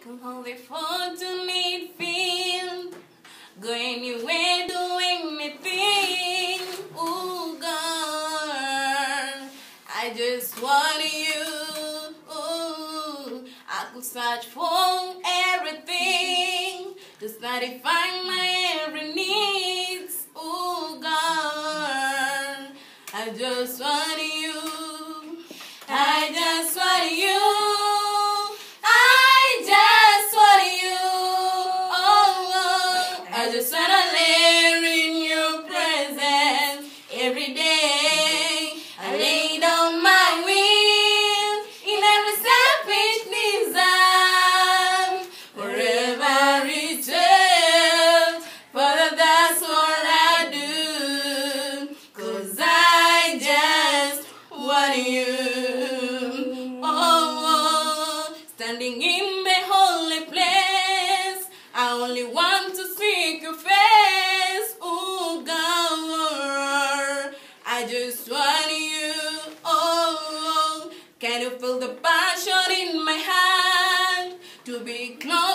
Come hold it for to need feel. Go anywhere, do anything. Ooh, girl, I just want you. Ooh, I could search for everything to satisfy my every needs. Ooh, girl, I just want you. I just want you. I just wanna live in your presence every day. I lay down my will in every selfish desire. Forever return, Father, that's what I do. 'Cause I just want you. Standing in the holy place, I only want to seek your face. Oh God, I just want you. Oh, can you feel the passion in my heart to be close?